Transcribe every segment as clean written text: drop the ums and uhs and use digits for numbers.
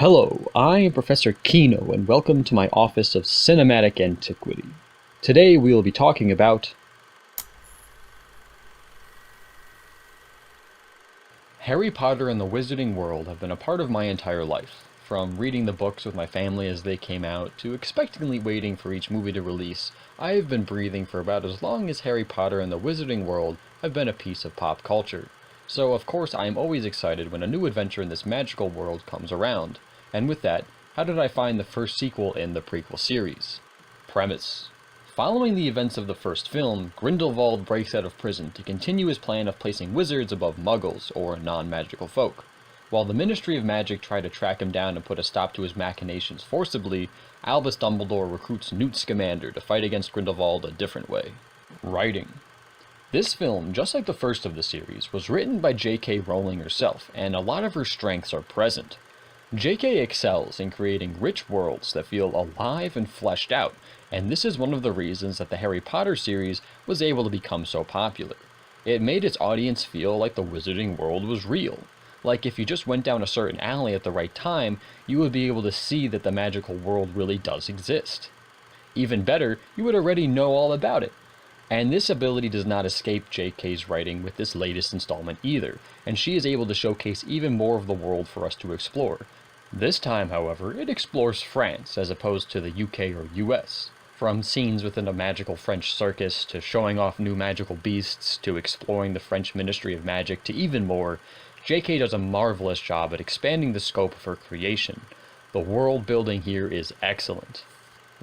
Hello, I am Professor Kino, and welcome to my Office of Cinematic Antiquity. Today we will be talking about Harry Potter and the Wizarding World have been a part of my entire life, from reading the books with my family as they came out, to expectantly waiting for each movie to release. I have been breathing for about as long as Harry Potter and the Wizarding World have been a piece of pop culture. So of course I am always excited when a new adventure in this magical world comes around. And with that, how did I find the first sequel in the prequel series? Premise. Following the events of the first film, Grindelwald breaks out of prison to continue his plan of placing wizards above muggles, or non-magical folk. While the Ministry of Magic try to track him down and put a stop to his machinations forcibly, Albus Dumbledore recruits Newt Scamander to fight against Grindelwald a different way. Writing. This film, just like the first of the series, was written by J.K. Rowling herself, and a lot of her strengths are present. J.K. excels in creating rich worlds that feel alive and fleshed out, and this is one of the reasons that the Harry Potter series was able to become so popular. It made its audience feel like the Wizarding World was real. Like if you just went down a certain alley at the right time, you would be able to see that the magical world really does exist. Even better, you would already know all about it. And this ability does not escape J.K.'s writing with this latest installment either, and she is able to showcase even more of the world for us to explore. This time, however, it explores France as opposed to the UK or US. From scenes within a magical French circus, to showing off new magical beasts, to exploring the French Ministry of Magic, to even more, J.K. does a marvelous job at expanding the scope of her creation. The world building here is excellent.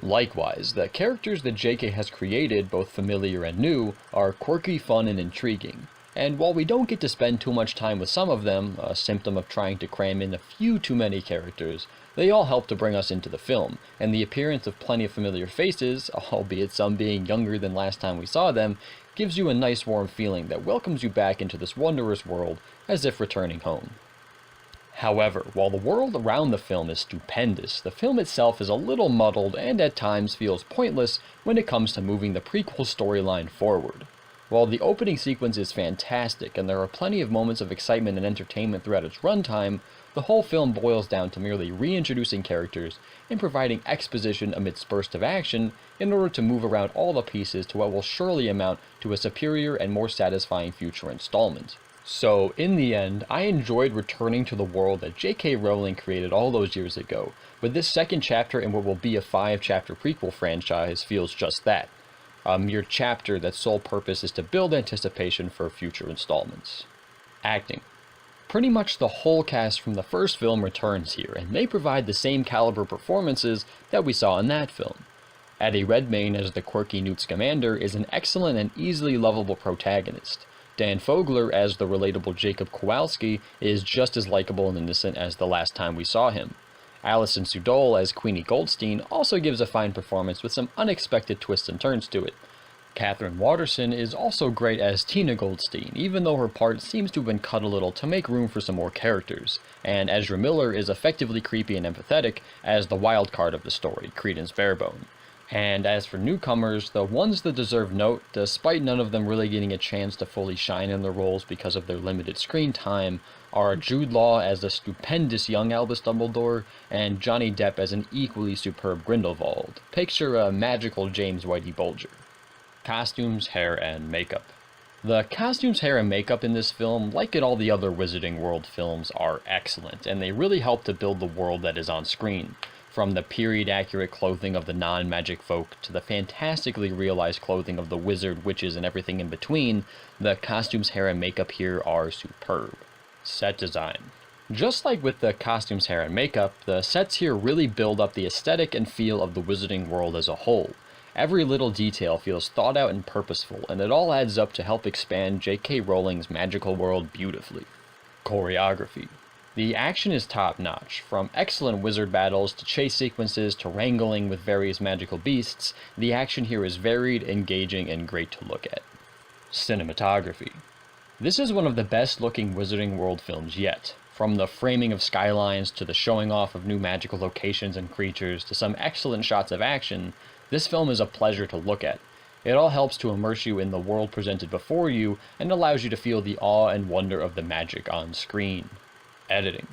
Likewise, the characters that J.K. has created, both familiar and new, are quirky, fun, and intriguing. And while we don't get to spend too much time with some of them, a symptom of trying to cram in a few too many characters, they all help to bring us into the film, and the appearance of plenty of familiar faces, albeit some being younger than last time we saw them, gives you a nice warm feeling that welcomes you back into this wondrous world as if returning home. However, while the world around the film is stupendous, the film itself is a little muddled and at times feels pointless when it comes to moving the prequel storyline forward. While the opening sequence is fantastic and there are plenty of moments of excitement and entertainment throughout its runtime, the whole film boils down to merely reintroducing characters and providing exposition amidst bursts of action in order to move around all the pieces to what will surely amount to a superior and more satisfying future installment. So, in the end, I enjoyed returning to the world that J.K. Rowling created all those years ago, but this second chapter in what will be a 5-chapter prequel franchise feels just that. A mere chapter that's sole purpose is to build anticipation for future installments. Acting. Pretty much the whole cast from the first film returns here, and they provide the same caliber performances that we saw in that film. Eddie Redmayne as the quirky Newt Scamander is an excellent and easily lovable protagonist. Dan Fogler as the relatable Jacob Kowalski is just as likable and innocent as the last time we saw him. Alison Sudol as Queenie Goldstein also gives a fine performance with some unexpected twists and turns to it. Katherine Waterston is also great as Tina Goldstein, even though her part seems to have been cut a little to make room for some more characters, and Ezra Miller is effectively creepy and empathetic as the wild card of the story, Credence Barebone. And as for newcomers, the ones that deserve note, despite none of them really getting a chance to fully shine in their roles because of their limited screen time, are Jude Law as the stupendous young Albus Dumbledore, and Johnny Depp as an equally superb Grindelwald. Picture a magical James Whitey Bulger. Costumes, hair, and makeup. The costumes, hair, and makeup in this film, like in all the other Wizarding World films, are excellent, and they really help to build the world that is on screen. From the period-accurate clothing of the non-magic folk to the fantastically realized clothing of the wizard, witches, and everything in between, the costumes, hair, and makeup here are superb. Set design. Just like with the costumes, hair, and makeup, the sets here really build up the aesthetic and feel of the Wizarding World as a whole. Every little detail feels thought out and purposeful, and it all adds up to help expand J.K. Rowling's magical world beautifully. Choreography. The action is top-notch. From excellent wizard battles to chase sequences to wrangling with various magical beasts, the action here is varied, engaging, and great to look at. Cinematography. This is one of the best-looking Wizarding World films yet. From the framing of skylines to the showing off of new magical locations and creatures to some excellent shots of action, this film is a pleasure to look at. It all helps to immerse you in the world presented before you and allows you to feel the awe and wonder of the magic on screen. Editing.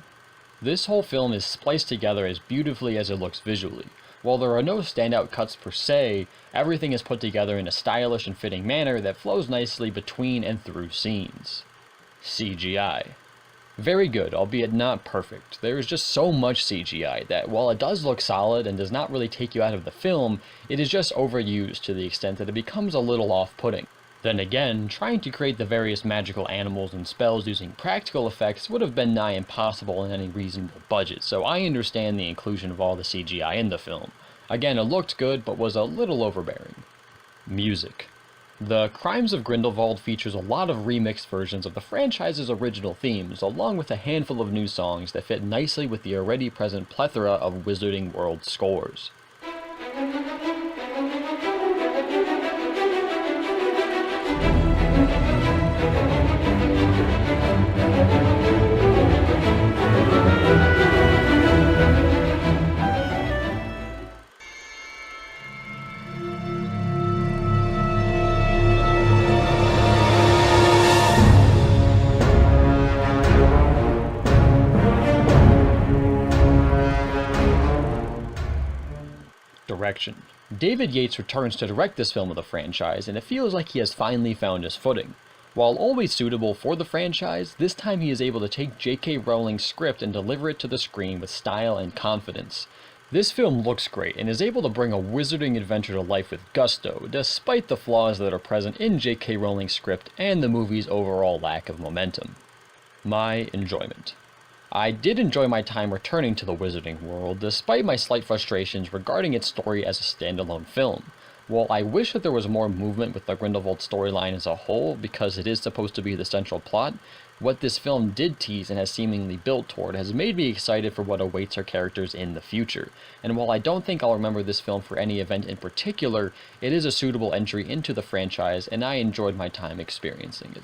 This whole film is spliced together as beautifully as it looks visually. While there are no standout cuts per se, everything is put together in a stylish and fitting manner that flows nicely between and through scenes. CGI. Very good, albeit not perfect. There is just so much CGI that while it does look solid and does not really take you out of the film, it is just overused to the extent that it becomes a little off-putting. Then again, trying to create the various magical animals and spells using practical effects would have been nigh impossible in any reasonable budget, so I understand the inclusion of all the CGI in the film. Again, it looked good, but was a little overbearing. Music. The Crimes of Grindelwald features a lot of remixed versions of the franchise's original themes, along with a handful of new songs that fit nicely with the already present plethora of Wizarding World scores. Direction. David Yates returns to direct this film of the franchise, and it feels like he has finally found his footing. While always suitable for the franchise, this time he is able to take J.K. Rowling's script and deliver it to the screen with style and confidence. This film looks great and is able to bring a wizarding adventure to life with gusto, despite the flaws that are present in J.K. Rowling's script and the movie's overall lack of momentum. My enjoyment. I did enjoy my time returning to the Wizarding World, despite my slight frustrations regarding its story as a standalone film. While I wish that there was more movement with the Grindelwald storyline as a whole, because it is supposed to be the central plot, what this film did tease and has seemingly built toward has made me excited for what awaits our characters in the future. And while I don't think I'll remember this film for any event in particular, it is a suitable entry into the franchise, and I enjoyed my time experiencing it.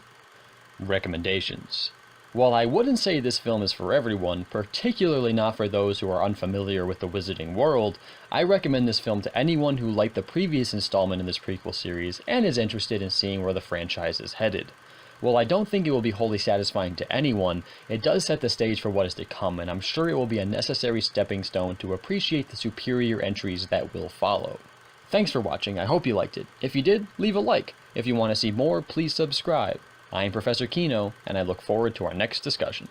Recommendations. While I wouldn't say this film is for everyone, particularly not for those who are unfamiliar with the Wizarding World, I recommend this film to anyone who liked the previous installment in this prequel series and is interested in seeing where the franchise is headed. While I don't think it will be wholly satisfying to anyone, it does set the stage for what is to come, and I'm sure it will be a necessary stepping stone to appreciate the superior entries that will follow. Thanks for watching, I hope you liked it. If you did, leave a like. If you want to see more, please subscribe. I am Professor Kino, and I look forward to our next discussion.